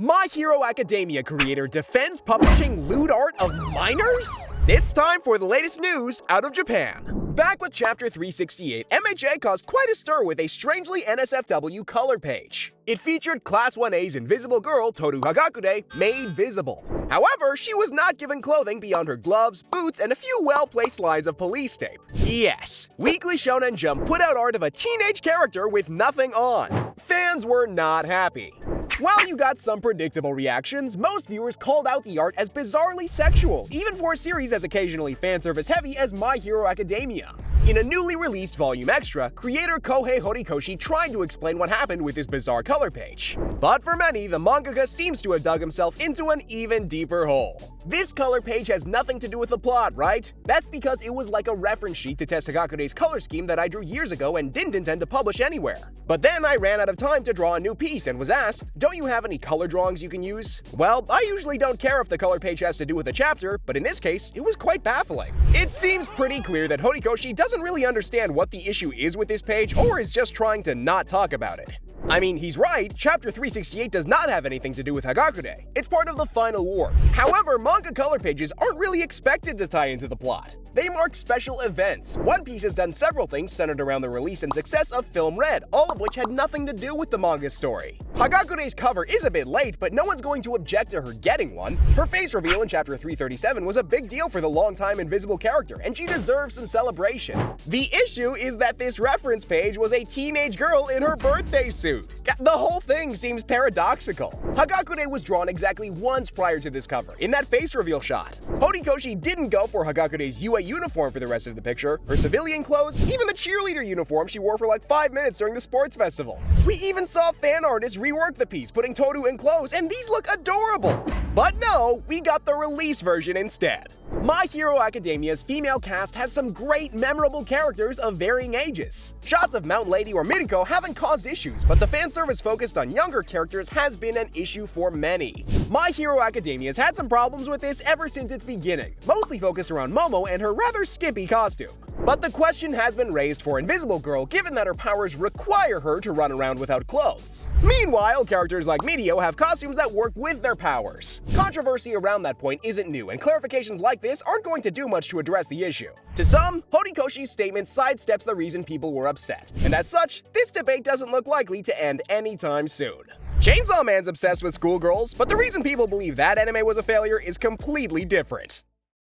My Hero Academia creator defends publishing lewd art of minors? It's time for the latest news out of Japan. Back with Chapter 368, MHA caused quite a stir with a strangely NSFW color page. It featured Class 1A's invisible girl, Toru Hagakure, made visible. However, she was not given clothing beyond her gloves, boots, and a few well-placed lines of police tape. Yes, Weekly Shonen Jump put out art of a teenage character with nothing on. Fans were not happy. While you got some predictable reactions, most viewers called out the art as bizarrely sexual, even for a series as occasionally fanservice heavy as My Hero Academia. In a newly released volume extra, creator Kohei Horikoshi tried to explain what happened with this bizarre color page. But for many, the mangaka seems to have dug himself into an even deeper hole. This color page has nothing to do with the plot, right? That's because it was like a reference sheet to test Hagakure's color scheme that I drew years ago and didn't intend to publish anywhere. But then I ran out of time to draw a new piece and was asked, don't you have any color drawings you can use? Well, I usually don't care if the color page has to do with a chapter, but in this case, it was quite baffling. It seems pretty clear that Horikoshi doesn't really understand what the issue is with this page or is just trying to not talk about it. I mean, he's right, Chapter 368 does not have anything to do with Hagakure. It's part of the final war. However, manga color pages aren't really expected to tie into the plot. They mark special events. One Piece has done several things centered around the release and success of Film Red, all of which had nothing to do with the manga story. Hagakure's cover is a bit late, but no one's going to object to her getting one. Her face reveal in Chapter 337 was a big deal for the longtime invisible character, and she deserves some celebration. The issue is that this reference page was a teenage girl in her birthday suit. The whole thing seems paradoxical. Hagakure was drawn exactly once prior to this cover, in that face reveal shot. Horikoshi didn't go for Hagakure's UA uniform for the rest of the picture, her civilian clothes, even the cheerleader uniform she wore for like 5 minutes during the sports festival. We even saw fan artists rework the piece, putting Toru in clothes, and these look adorable. But no, we got the released version instead. My Hero Academia's female cast has some great, memorable characters of varying ages. Shots of Mount Lady or Midako haven't caused issues, but the fan service focused on younger characters has been an issue for many. My Hero Academia's had some problems with this ever since its beginning, mostly focused around Momo and her rather skimpy costume. But the question has been raised for Invisible Girl given that her powers require her to run around without clothes. Meanwhile, characters like Medio have costumes that work with their powers. Controversy around that point isn't new, and clarifications like this aren't going to do much to address the issue. To some, Horikoshi's statement sidesteps the reason people were upset, and as such, this debate doesn't look likely to end anytime soon. Chainsaw Man's obsessed with schoolgirls, but the reason people believe that anime was a failure is completely different.